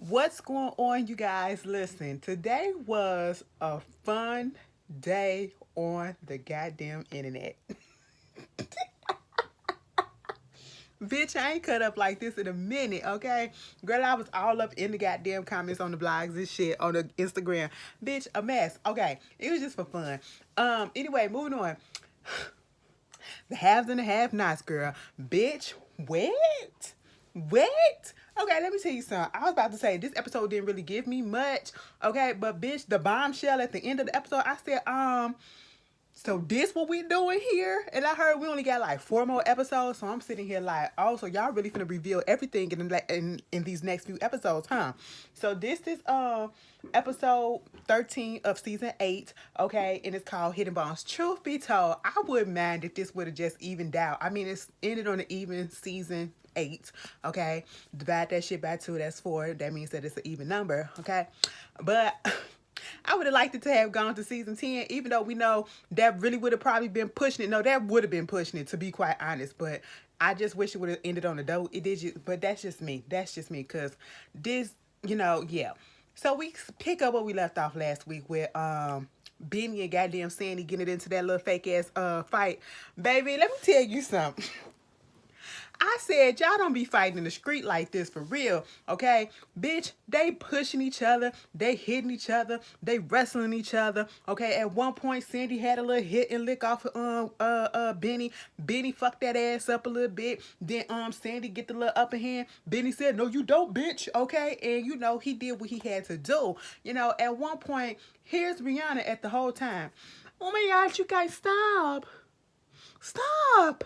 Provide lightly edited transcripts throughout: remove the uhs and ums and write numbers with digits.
What's going on, you guys? Listen, today was a fun day on the goddamn internet. Bitch, I ain't cut up like this in a minute, okay? Girl, I was all up in the goddamn comments on the blogs and shit on the Instagram. Bitch, a mess. Okay, it was just for fun. Anyway, moving on. The haves and the have-nots, girl. Bitch, what? What? Okay, let me tell you something. I was about to say this episode didn't really give me much. Okay, but bitch, the bombshell at the end of the episode, I said, so this what we doing here? And I heard we only got like 4 more episodes, so I'm sitting here like, oh, so y'all really finna reveal everything in these next few episodes, huh? So this is episode 13 of season 8, okay, and it's called Hidden Bones. Truth be told, I wouldn't mind if this would have just evened out. I mean, it's ended on an even season 8, okay? Divide that shit by 2, that's 4. That means that it's an even number, okay? But I would have liked it to have gone to season 10, even though we know that really would have probably been pushing it. No, that would have been pushing it, to be quite honest. But I just wish it would have ended on the dough. It did, but that's just me. That's just me, because this, yeah. So we pick up where we left off last week with Benny and goddamn Sandy getting into that little fake ass fight. Baby, let me tell you something. I said, y'all don't be fighting in the street like this for real, okay? Bitch, they pushing each other, they hitting each other, they wrestling each other, okay? At one point, Sandy had a little hit and lick off of Benny. Benny fucked that ass up a little bit. Then Sandy get the little upper hand. Benny said, no, you don't, bitch, okay? And he did what he had to do. At one point, here's Rihanna at the whole time. Oh my God, you guys, stop. Stop.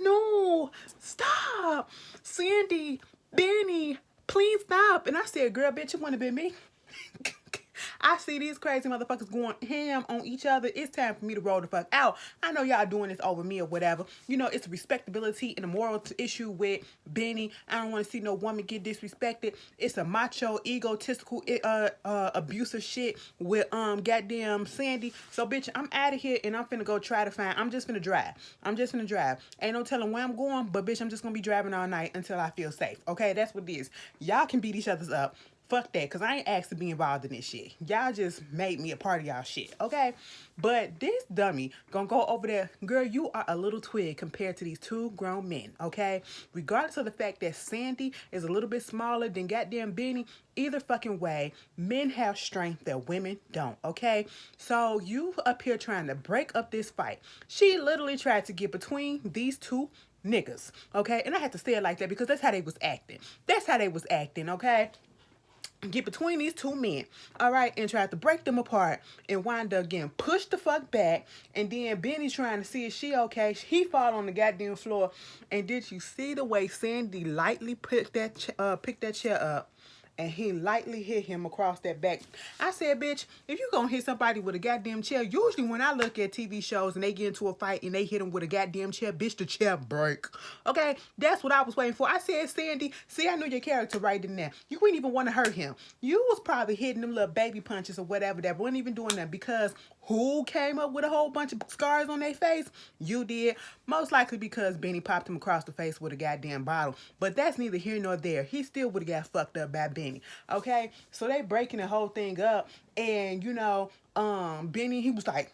No, stop. Sandy, Benny, please stop. And I said, girl, bitch, it wouldn't have been me. I see these crazy motherfuckers going ham on each other. It's time for me to roll the fuck out. I know y'all doing this over me or whatever. It's a respectability and a moral issue with Benny. I don't want to see no woman get disrespected. It's a macho, egotistical, abusive shit with goddamn Sandy. So bitch, I'm out of here and I'm finna go try to find. I'm just finna drive. Ain't no telling where I'm going, but bitch, I'm just gonna be driving all night until I feel safe. Okay, that's what it is. Y'all can beat each other's up. Fuck that, because I ain't asked to be involved in this shit. Y'all just made me a part of y'all shit, okay? But this dummy gonna go over there. Girl, you are a little twig compared to these two grown men, okay? Regardless of the fact that Sandy is a little bit smaller than goddamn Benny, either fucking way, men have strength that women don't, okay? So you up here trying to break up this fight. She literally tried to get between these two niggas, okay? And I had to say it like that because that's how they was acting. Okay? Get between these two men, all right, and try to break them apart and wind up getting pushed the fuck back. And then Benny trying to see if she okay. He fall on the goddamn floor. And did you see the way Sandy lightly picked that chair up? And he lightly hit him across that back. I said, bitch, if you gonna hit somebody with a goddamn chair, usually when I look at TV shows and they get into a fight and they hit them with a goddamn chair, bitch, the chair break. Okay, that's what I was waiting for. I said, Sandy, see, I knew your character right in there. You wouldn't even want to hurt him. You was probably hitting them little baby punches or whatever that wasn't even doing that, because who came up with a whole bunch of scars on their face? You did. Most likely because Benny popped him across the face with a goddamn bottle. But that's neither here nor there. He still would have got fucked up by Benny. Okay? So they breaking the whole thing up. And, Benny, he was like,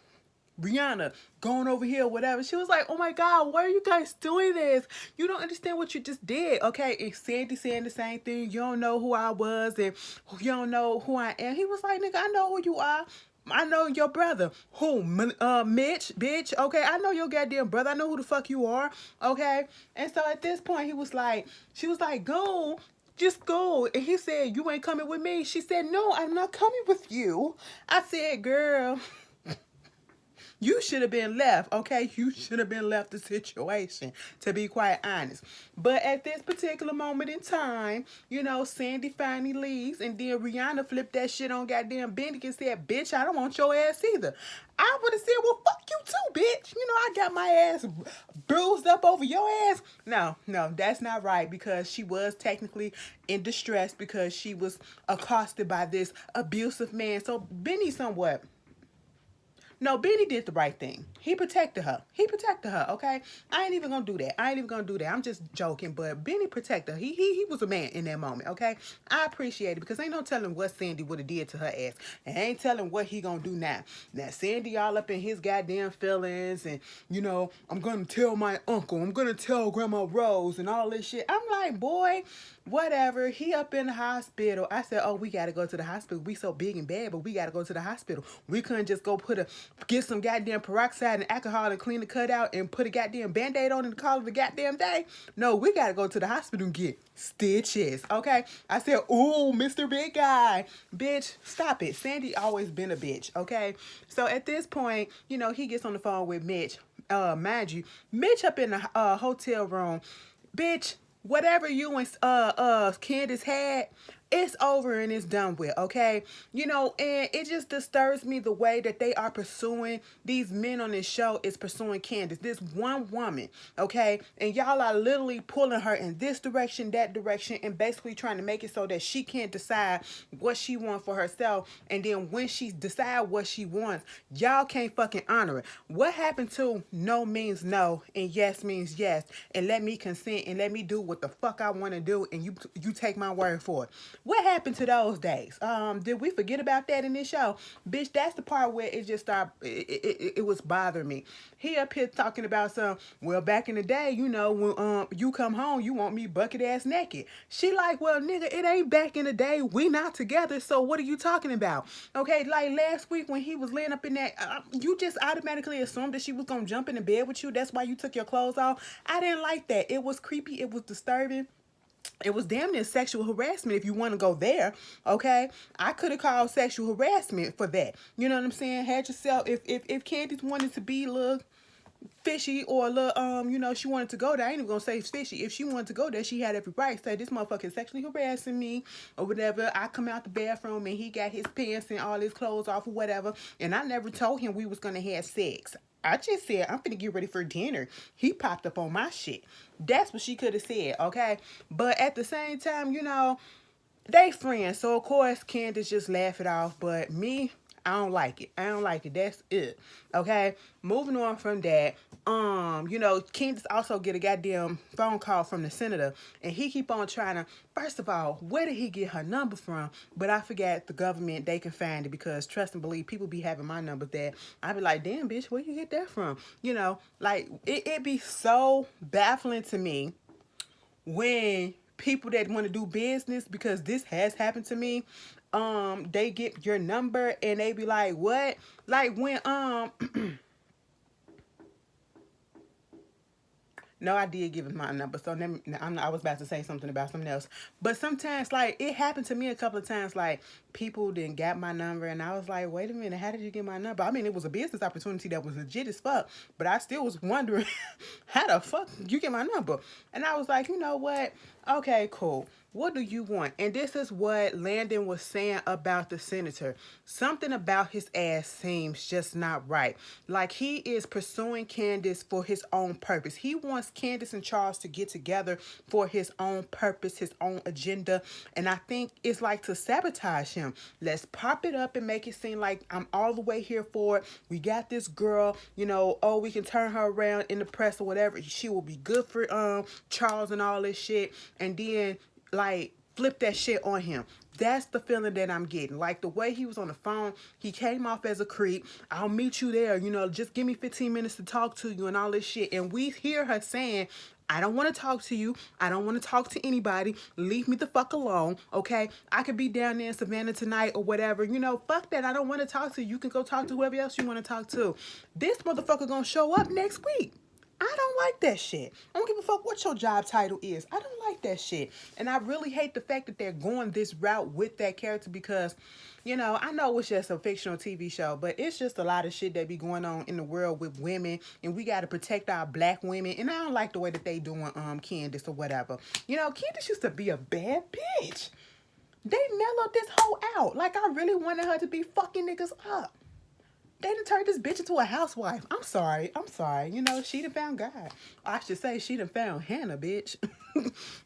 Rihanna, going over here, whatever. She was like, oh my God, why are you guys doing this? You don't understand what you just did. Okay, and Sandy saying the same thing. You don't know who I was and you don't know who I am. He was like, nigga, I know who you are. I know your brother. Who? Mitch, bitch. Okay, I know your goddamn brother. I know who the fuck you are. Okay, and so at this point, she was like, go. Just go. And he said, you ain't coming with me. She said, no, I'm not coming with you. I said, girl, you should have been left, okay? You should have been left the situation, to be quite honest. But at this particular moment in time, Sandy finally leaves, and then Rihanna flipped that shit on goddamn Bendy and said, bitch, I don't want your ass either. I would have said, well, fuck you too, bitch. I got my ass bruised up over your ass. No, that's not right, because she was technically in distress because she was accosted by this abusive man. So Benny somewhat No, Benny did the right thing. He protected her. He protected her, okay? I ain't even gonna do that. I ain't even gonna do that. I'm just joking, but Benny protected her. He was a man in that moment, okay? I appreciate it because ain't no telling what Sandy would have did to her ass. And ain't telling what he gonna do now. Now, Sandy all up in his goddamn feelings and, you know, I'm gonna tell my uncle. I'm gonna tell Grandma Rose and all this shit. I'm like, boy, whatever. He up in the hospital. I said, oh, we gotta go to the hospital. We so big and bad, but we gotta go to the hospital. We couldn't just go get some goddamn peroxide and alcohol and clean the cut out and put a goddamn band-aid on and call it a goddamn day. No, we gotta go to the hospital and get stitches. Okay. I said, ooh, Mr. Big Guy. Bitch, stop it. Sandy always been a bitch. Okay. So at this point, you know, he gets on the phone with Mitch. Mind you, Mitch up in the hotel room. Bitch, whatever you and Candace had, it's over and it's done with, okay? You know, and it just disturbs me the way that they are pursuing, these men on this show is pursuing Candace, this one woman, okay? And y'all are literally pulling her in this direction, that direction, and basically trying to make it so that she can't decide what she wants for herself. And then when she decide what she wants, y'all can't fucking honor it. What happened to no means no and yes means yes, and let me consent and let me do what the fuck I want to do, and you take my word for it? What happened to those days? Did we forget about that in this show? Bitch, that's the part where it just started, it was bothering me. He up here talking about some, well, back in the day, you know, when you come home, you want me bucket ass naked. She like, well, nigga, it ain't back in the day. We not together, so what are you talking about? Okay, like last week when he was laying up in that, you just automatically assumed that she was gonna jump in the bed with you. That's why you took your clothes off. I didn't like that. It was creepy. It was disturbing. It was damn near sexual harassment if you want to go there, okay? I could have called sexual harassment for that. You know what I'm saying? Had yourself, if Candace wanted to be a little fishy or a little, you know, she wanted to go there, I ain't even gonna say fishy. If she wanted to go there, she had every right to say, this motherfucker is sexually harassing me or whatever. I come out the bathroom and he got his pants and all his clothes off or whatever, and I never told him we was gonna have sex. I just said, I'm finna get ready for dinner. He popped up on my shit. That's what she could have said, okay? But at the same time, you know, they friends. So, of course, Candace just laugh it off. But me, I don't like it. I don't like it. That's it. Okay? Moving on from that, you know, Candace also get a goddamn phone call from the senator. And he keep on trying to, first of all, where did he get her number from? But I forgot the government, they can find it because trust and believe, people be having my number there. I be like, damn, bitch, where you get that from? You know, like, it be so baffling to me when people that want to do business, because this has happened to me, they get your number and they be like, what? Like when no, I did give him my number. So then I was about to say something about something else. But sometimes, like, it happened to me a couple of times. Like, people didn't get my number. And I was like, wait a minute, how did you get my number? I mean, it was a business opportunity that was legit as fuck. But I still was wondering, how the fuck did you get my number? And I was like, you know what? Okay, cool. What do you want? And this is what Landon was saying about the senator. Something about his ass seems just not right. Like he is pursuing Candace for his own purpose. He wants Candace and Charles to get together for his own purpose, his own agenda. And I think it's like to sabotage him. Let's pop it up and make it seem like I'm all the way here for it. We got this girl, you know, oh, we can turn her around in the press or whatever. She will be good for Charles and all this shit. And then like flip that shit on him. That's the feeling that I'm getting. Like the way he was on the phone, he came off as a creep. I'll meet you there, you know, just give me 15 minutes to talk to you and all this shit. And we hear her saying, I don't want to talk to you. I don't want to talk to anybody. Leave me the fuck alone, okay? I could be down there in Savannah tonight or whatever. You know, fuck that. I don't want to talk to you. You can go talk to whoever else you want to talk to. This motherfucker gonna show up next week. I don't like that shit. I don't give a fuck what your job title is. I don't like that shit. And I really hate the fact that they're going this route with that character because, you know, I know it's just a fictional TV show, but it's just a lot of shit that be going on in the world with women, and we got to protect our black women. And I don't like the way that they doing Candace or whatever. You know, Candace used to be a bad bitch. They mellowed this hoe out. Like, I really wanted her to be fucking niggas up. They done turned this bitch into a housewife. I'm sorry. You know, she done found God. I should say she done found Hannah, bitch.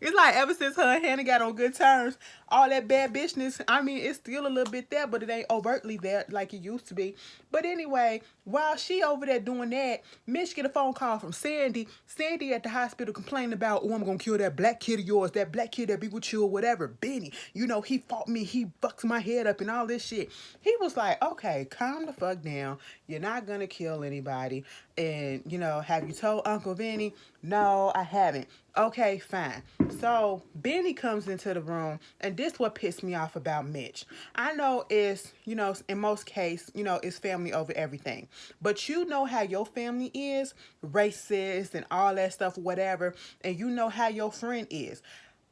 It's like ever since her and Hannah got on good terms, all that bad bitchness, I mean, it's still a little bit there, but it ain't overtly there like it used to be. But anyway, while she over there doing that, Mitch get a phone call from Sandy. Sandy at the hospital complaining about, oh, I'm gonna kill that black kid of yours, that black kid that be with you or whatever. Benny, you know, he fought me, he fucks my head up and all this shit. He was like, okay, calm the fuck down. You're not gonna kill anybody. And, you know, have you told Uncle Benny? No, I haven't. Okay, fine. So Benny comes into the room, and this what pissed me off about Mitch. I know it's, you know, in most cases, you know, it's family over everything. But you know how your family is, racist and all that stuff, whatever, and you know how your friend is.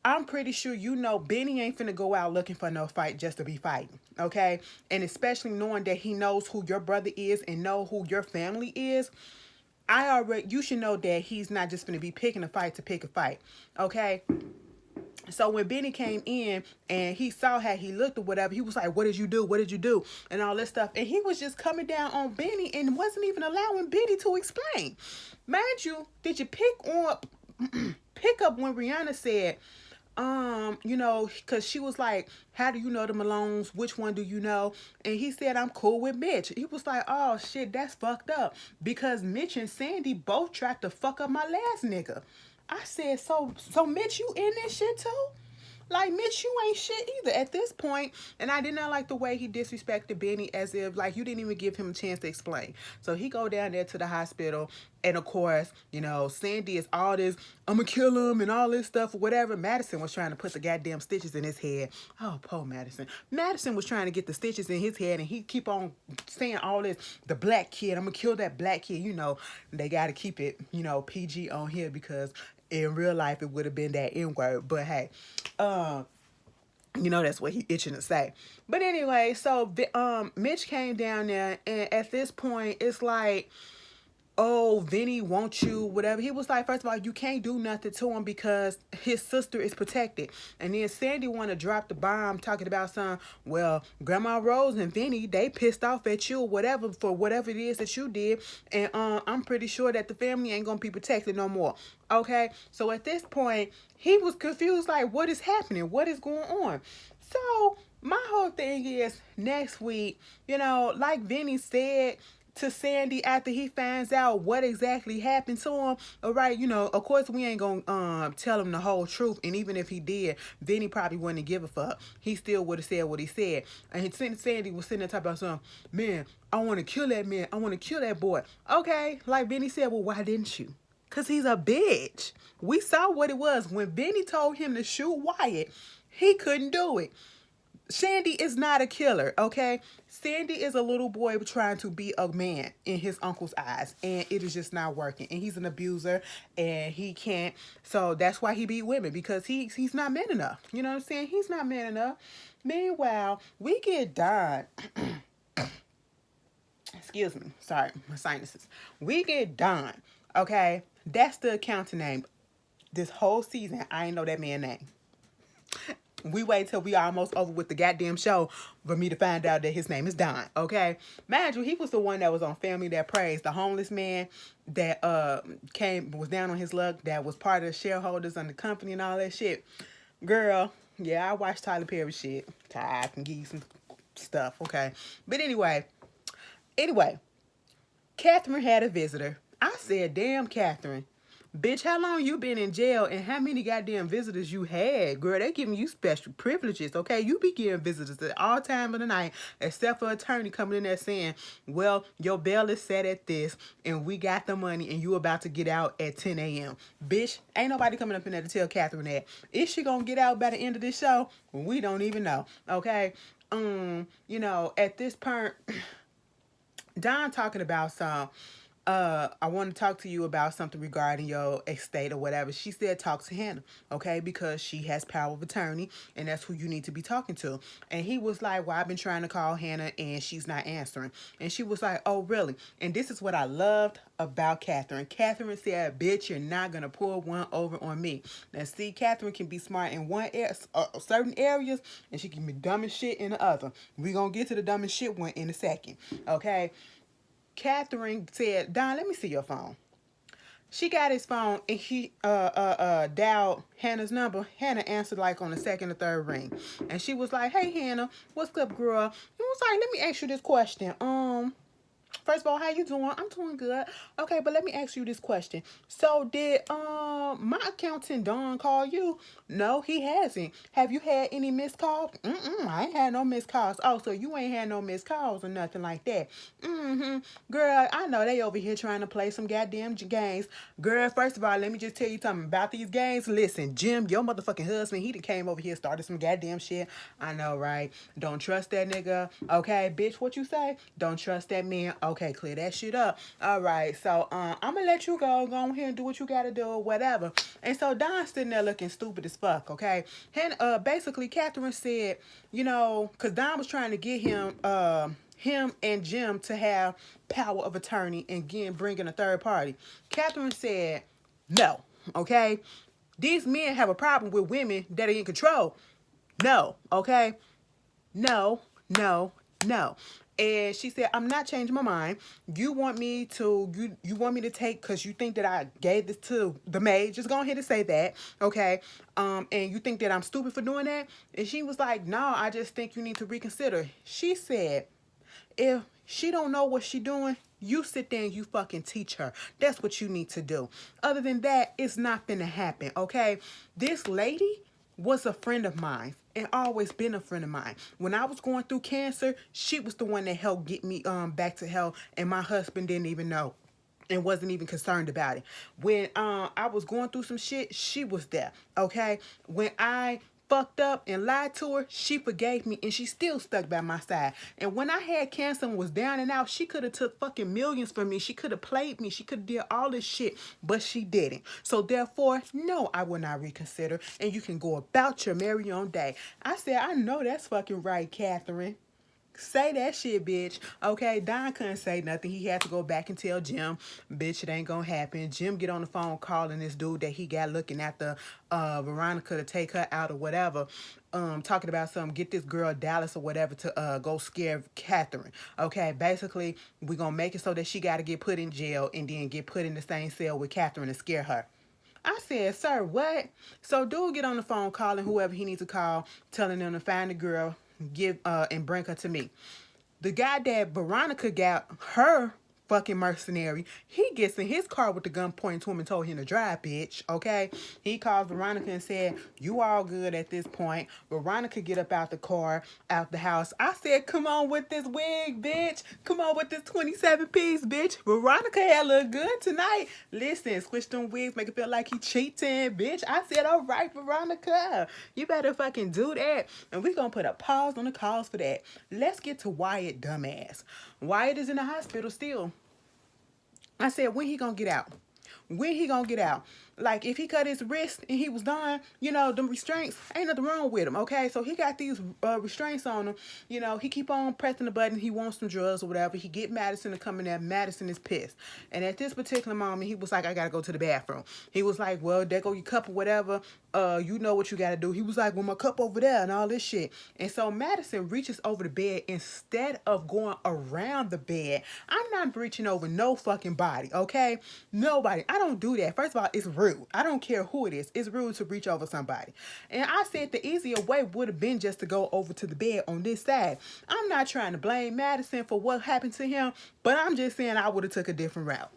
I'm pretty sure you know Benny ain't finna go out looking for no fight just to be fighting, okay? And especially knowing that he knows who your brother is and know who your family is, you should know that he's not just gonna be picking a fight to pick a fight, okay? So when Benny came in and he saw how he looked or whatever, he was like, what did you do? What did you do? And all this stuff. And he was just coming down on Benny and wasn't even allowing Benny to explain. Mind you, did you pick up when Rihanna said, you know, because she was like, how do you know the Malones? Which one do you know? And he said, I'm cool with Mitch. He was like, oh shit, that's fucked up. Because Mitch and Sandy both tried to fuck up my last nigga. I said, so Mitch, you in this shit too? Like, Mitch, you ain't shit either at this point. And I did not like the way he disrespected Benny, as if, like, you didn't even give him a chance to explain. So he go down there to the hospital. And, of course, you know, Sandy is all this, I'm going to kill him and all this stuff or whatever. Madison was trying to put the goddamn stitches in his head. Oh, poor Madison. Madison was trying to get the stitches in his head. And he keep on saying all this, the black kid, I'm going to kill that black kid. You know, they got to keep it, you know, PG on here because in real life it would have been that N-word. But, hey, you know, that's what he itching to say. But anyway, so Mitch came down there, and at this point, it's like, oh, Vinny wants you, whatever. He was like, first of all, you can't do nothing to him because his sister is protected. And then Sandy want to drop the bomb talking about some, well, Grandma Rose and Vinny, they pissed off at you or whatever for whatever it is that you did. And I'm pretty sure that the family ain't going to be protected no more. Okay? So at this point, he was confused, like, what is happening? What is going on? So my whole thing is next week, you know, like Vinny said to Sandy after he finds out what exactly happened to him. All right, you know, of course we ain't gonna tell him the whole truth, and even if he did, Vinny probably wouldn't give a fuck. He still would have said what he said. And Sandy was sitting there talking about something, man, I want to kill that man. I want to kill that boy. Okay, like Vinny said, well, why didn't you? Because he's a bitch. We saw what it was. When Vinny told him to shoot Wyatt, he couldn't do it. Sandy is not a killer, okay? Sandy is a little boy trying to be a man in his uncle's eyes, and it is just not working. And he's an abuser, and he can't. So that's why he beat women, because he's not man enough. You know what I'm saying? He's not man enough. Meanwhile, we get Don. Excuse me. Sorry, my sinuses. We get Don, okay? That's the accountant name. This whole season, I ain't know that man's name. We wait till we almost over with the goddamn show for me to find out that his name is Don, okay? Mind you, he was the one that was on Family That Prays, the homeless man that was down on his luck, that was part of the shareholders on the company and all that shit. Girl, yeah, I watched Tyler Perry shit. I can give you some stuff, okay? But anyway, Catherine had a visitor. I said, damn, Catherine. Bitch, how long you been in jail and how many goddamn visitors you had? Girl, they giving you special privileges, okay? You be getting visitors at all time of the night, except for attorney coming in there saying, well, your bail is set at this, and we got the money, and you about to get out at 10 a.m. Bitch, ain't nobody coming up in there to tell Catherine that. Is she gonna get out by the end of this show? We don't even know, okay? You know, at this point, Don talking about some, I want to talk to you about something regarding your estate or whatever. She said, talk to Hannah, okay? Because she has power of attorney, and that's who you need to be talking to. And he was like, well, I've been trying to call Hannah, and she's not answering. And she was like, oh, really? And this is what I loved about Catherine. Catherine said, bitch, you're not going to pull one over on me. Now, see, Catherine can be smart in certain areas, and she can be dumb as shit in the other. We're going to get to the dumb as shit one in a second, okay? Catherine said, Don, let me see your phone. She got his phone and he dialed Hannah's number. Hannah answered like on the second or third ring. And she was like, "Hey Hannah, what's up, girl?" He was like, "Let me ask you this question. First of all, how you doing? I'm doing good. Okay, but let me ask you this question. So did my accountant Don call you? No, he hasn't. Have you had any missed calls? I ain't had no missed calls. Oh, so you ain't had no missed calls or nothing like that. Girl, I know they over here trying to play some goddamn games. Girl, first of all, let me just tell you something about these games. Listen, Jim, your motherfucking husband, he done came over here, started some goddamn shit. I know, right? Don't trust that nigga. Okay, bitch, what you say? Don't trust that man. Okay, clear that shit up. All right, so I'm gonna let you go. Go ahead and do what you gotta do, or whatever. And so Don's sitting there looking stupid as fuck. Okay, and basically, Catherine said, you know, cause Don was trying to get him and Jim to have power of attorney and again bring in a third party. Catherine said, no, okay? These men have a problem with women that are in control. No, okay? No, no, no. And she said, I'm not changing my mind. You want me to you want me to take because you think that I gave this to the maid. Just go ahead and say that. Okay. And you think that I'm stupid for doing that? And she was like, no, I just think you need to reconsider. She said, if she don't know what she doing, you sit there and you fucking teach her. That's what you need to do. Other than that, it's not gonna happen, okay? This lady was a friend of mine and always been a friend of mine. When I was going through cancer, she was the one that helped get me back to health, and my husband didn't even know and wasn't even concerned about it. When I was going through some shit, she was there. Okay? When I fucked up and lied to her, she forgave me and she still stuck by my side. And when I had cancer and was down and out, she could have took fucking millions from me. She could have played me. She could have did all this shit, but she didn't. So therefore, no, I will not reconsider. And you can go about your merry own day. I said, I know that's fucking right, Catherine. Say that shit, bitch. Okay, Don couldn't say nothing. He had to go back and tell Jim, bitch, it ain't gonna happen. Jim get on the phone calling this dude that he got looking at the Veronica to take her out or whatever. Talking about something, get this girl Dallas or whatever to go scare Catherine. Okay, basically, we gonna make it so that she gotta get put in jail and then get put in the same cell with Catherine and scare her. I said, sir, what? So dude get on the phone calling whoever he needs to call, telling them to find the girl, give and bring her to me. The guy that Veronica got her fucking mercenary, he gets in his car with the gun pointing to him and told him to drive, bitch. Okay? He called Veronica and said, you all good at this point. Veronica get up out the car, out the house. I said, come on with this wig, bitch. Come on with this 27-piece, bitch. Veronica had look good tonight. Listen, switch them wigs, make it feel like he cheating, bitch. I said, all right, Veronica. You better fucking do that. And we gonna put a pause on the calls for that. Let's get to Wyatt, dumbass. Wyatt is in the hospital still. I said, when he gonna get out? When he gonna get out? Like, if he cut his wrist and he was done, you know, them restraints, ain't nothing wrong with him, okay? So he got these restraints on him. You know, he keep on pressing the button. He wants some drugs or whatever. He get Madison to come in there. Madison is pissed. And at this particular moment, he was like, I gotta go to the bathroom. He was like, well, there go your cup or whatever. You know what you gotta do. He was like, well, my cup over there and all this shit. And so Madison reaches over the bed instead of going around the bed. I'm not reaching over no fucking body, okay? Nobody. I don't do that. First of all, it's rude. I don't care who it is. It's rude to reach over somebody. And I said the easier way would have been just to go over to the bed on this side. I'm not trying to blame Madison for what happened to him, but I'm just saying I would have took a different route.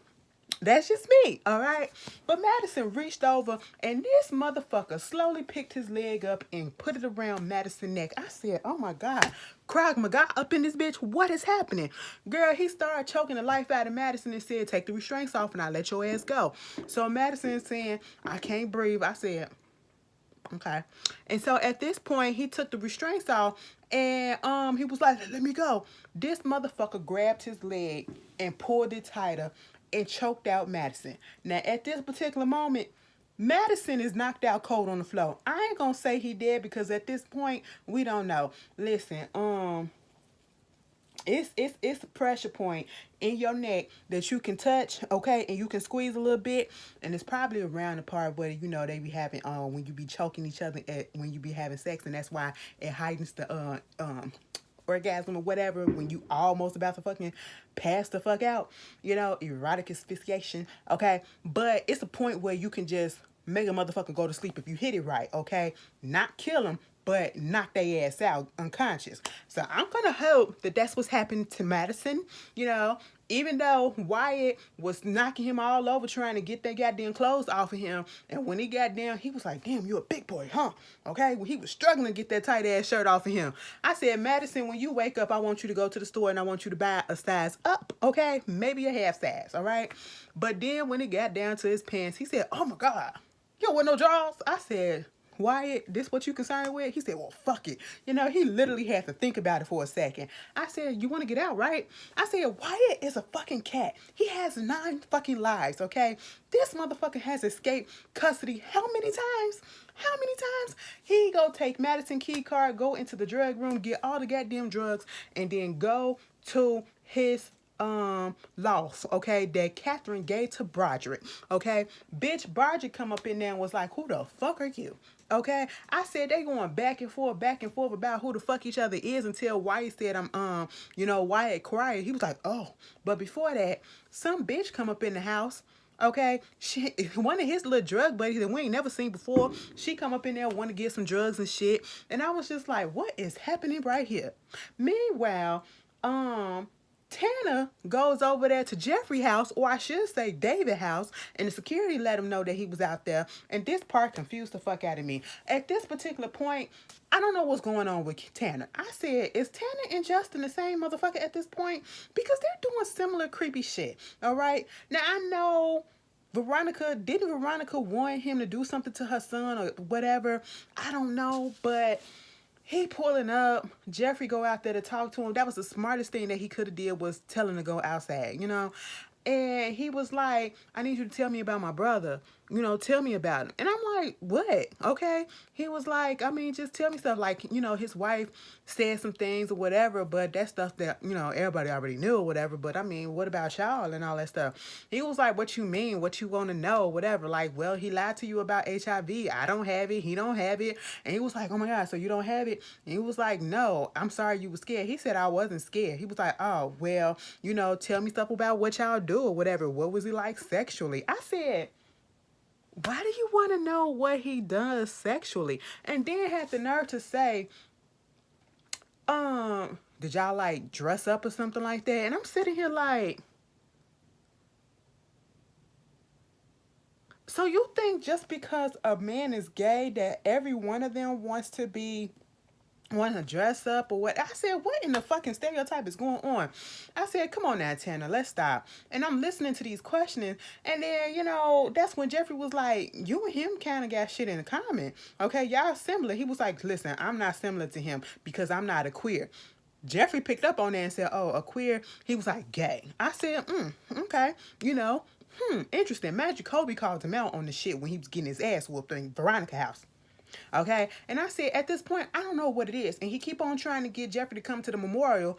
That's just me, all right? But Madison reached over and this motherfucker slowly picked his leg up and put it around Madison's neck. I said, oh my God, Krog Maga up in this bitch, what is happening? Girl, he started choking the life out of Madison and said, take the restraints off and I'll let your ass go. So Madison is saying, I can't breathe. I said, okay. And so at this point, he took the restraints off and he was like, let me go. This motherfucker grabbed his leg and pulled it tighter and choked out Madison. Now, at this particular moment, Madison is knocked out cold on the floor. I ain't gonna say he did because at this point, we don't know. Listen, it's a pressure point in your neck that you can touch, okay, and you can squeeze a little bit, and it's probably around the part where you know they be having when you be choking each other when you be having sex, and that's why it heightens the orgasm or whatever when you almost about to fucking pass the fuck out, you know, erotic asphyxiation, okay? But it's a point where you can just make a motherfucker go to sleep if you hit it right, okay? Not kill them, but knock their ass out unconscious. So I'm gonna hope that that's what's happened to Madison, you know, even though Wyatt was knocking him all over trying to get that goddamn clothes off of him. And when he got down, he was like, damn, you a big boy, huh? Okay, well, he was struggling to get that tight ass shirt off of him. I said, Madison, when you wake up, I want you to go to the store and I want you to buy a size up, okay? Maybe a half size, all right? But then when it got down to his pants, he said, oh my God, you don't wear no drawers? I said, Wyatt, this what you concerned with? He said, well, fuck it. You know, he literally had to think about it for a second. I said, you want to get out, right? I said, Wyatt is a fucking cat. He has 9 fucking lives, okay? This motherfucker has escaped custody how many times? How many times? He go take Madison key card, go into the drug room, get all the goddamn drugs, and then go to his loss, okay, that Catherine gave to Broderick, okay? Bitch, Broderick come up in there and was like, who the fuck are you? Okay, I said they going back and forth about who the fuck each other is until Wyatt said you know, Wyatt cried. He was like, oh, but before that, some bitch come up in the house. Okay, one of his little drug buddies that we ain't never seen before. She come up in there, want to get some drugs and shit, and I was just like, what is happening right here? Meanwhile, Tanner goes over there to Jeffrey's house, or I should say David's house, and the security let him know that he was out there. And this part confused the fuck out of me. At this particular point, I don't know what's going on with Tanner. I said, is Tanner and Justin the same motherfucker at this point? Because they're doing similar creepy shit, all right? Now, I know didn't Veronica want him to do something to her son or whatever? I don't know, but he pulling up, Jeffrey go out there to talk to him. That was the smartest thing that he could have did, was tell him to go outside, you know? And he was like, I need you to tell me about my brother. You know, tell me about him. And I'm like, what? Okay. He was like, I mean, just tell me stuff. Like, you know, his wife said some things or whatever, but that's stuff that, you know, everybody already knew or whatever. But I mean, what about y'all and all that stuff? He was like, what you mean? What you want to know? Whatever. Like, well, he lied to you about HIV. I don't have it. He don't have it. And he was like, oh my God, so you don't have it? And he was like, no, I'm sorry you were scared. He said, I wasn't scared. He was like, oh, well, you know, tell me stuff about what y'all do or whatever. What was he like sexually? I said, why do you want to know what he does sexually? And then had the nerve to say, did y'all like dress up or something like that? And I'm sitting here like, so you think just because a man is gay that every one of them wants to dress up or what? I said, what in the fucking stereotype is going on? I said, come on now, Tanner, let's stop. And I'm listening to these questions, and then, you know, that's when Jeffrey was like, you and him kind of got shit in common. Okay, y'all similar. He was like, listen, I'm not similar to him because I'm not a queer. Jeffrey picked up on that and said, oh, a queer? He was like, gay. I said, okay, you know, interesting. Magic Kobe called him out on the shit when he was getting his ass whooped in Veronica's house. Okay, and I said, at this point, I don't know what it is. And he keep on trying to get Jeffrey to come to the memorial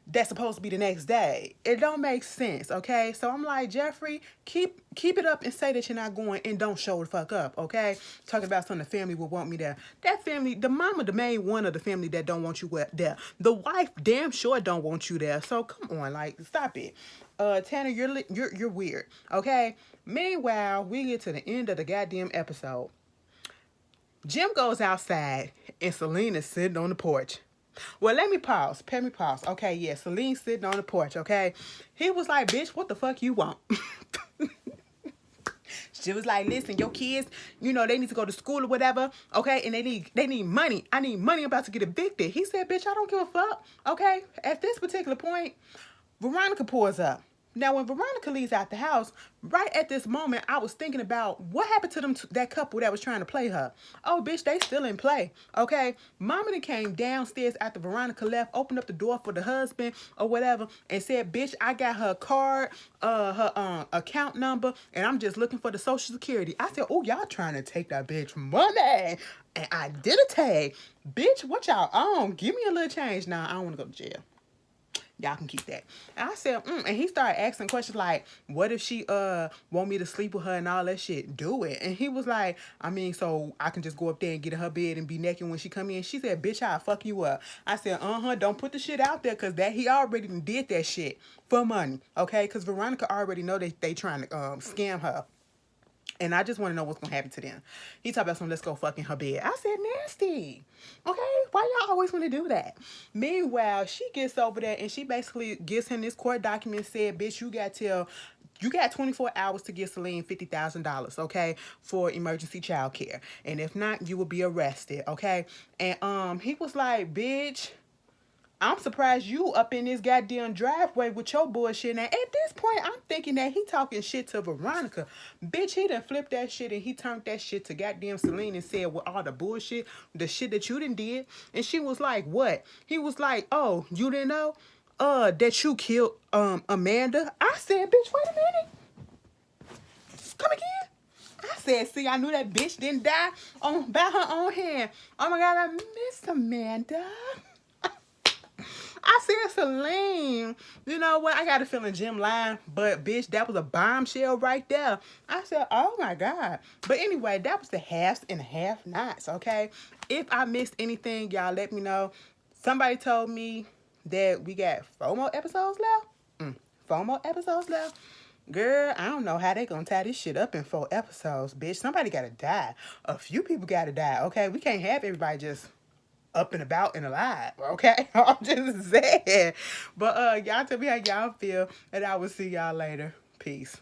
that's supposed to be the next day. It don't make sense, okay? So I'm like, Jeffrey, keep it up and say that you're not going, and don't show the fuck up, okay? Talking about something the family would want me there. That family, the mama, the main one of the family that don't want you there. The wife damn sure don't want you there. So come on, like, stop it. Tanner, you're weird, okay? Meanwhile, we get to the end of the goddamn episode. Jim goes outside and Celine is sitting on the porch. Well, let me pause. Okay, yeah, Celine sitting on the porch, okay? He was like, bitch, what the fuck you want? She was like, listen, your kids, you know, they need to go to school or whatever, okay? And they need money. I need money. I'm about to get evicted. He said, bitch, I don't give a fuck, okay? At this particular point, Veronica pulls up. Now, when Veronica leaves out the house, right at this moment, I was thinking about what happened to that couple that was trying to play her. Oh, bitch, they still in play, okay? Mama came downstairs after Veronica left, opened up the door for the husband or whatever, and said, bitch, I got her card, her account number, and I'm just looking for the Social Security. I said, oh, y'all trying to take that bitch money. And I did a tag. Bitch, what y'all on? Give me a little change now. I don't want to go to jail. Y'all can keep that. And I said, and he started asking questions like, what if she want me to sleep with her and all that shit? Do it. And he was like, I mean, so I can just go up there and get in her bed and be naked when she come in. She said, bitch, I'll fuck you up. I said, don't put the shit out there, because that he already did that shit for money, okay? Because Veronica already know that they trying to scam her. And I just want to know what's going to happen to them. He talked about some, let's go fuck in her bed. I said, nasty. Okay? Why y'all always want to do that? Meanwhile, she gets over there and she basically gives him this court document, said, bitch, you got 24 hours to give Celine $50,000, okay, for emergency child care. And if not, you will be arrested, okay? And he was like, bitch, I'm surprised you up in this goddamn driveway with your bullshit. Now, at this point, I'm thinking that he talking shit to Veronica. Bitch, he done flipped that shit and he turned that shit to goddamn Celine and said, with all the bullshit, the shit that you done did. And she was like, what? He was like, oh, you didn't know? That you killed Amanda. I said, bitch, wait a minute. Come again? I said, see, I knew that bitch didn't die by her own hand. Oh my God, I miss Amanda. I said, Celine, you know what? I got a feeling Jim lying, but bitch, that was a bombshell right there. I said, oh my God. But anyway, that was the halves and half nots, okay? If I missed anything, y'all let me know. Somebody told me that we got 4 more episodes left. 4 more episodes left. Girl, I don't know how they gonna tie this shit up in 4 episodes, bitch. Somebody gotta die. A few people gotta die, okay? We can't have everybody just up and about and alive, okay? I'm just saying. But y'all tell me how y'all feel, and I will see y'all later. Peace.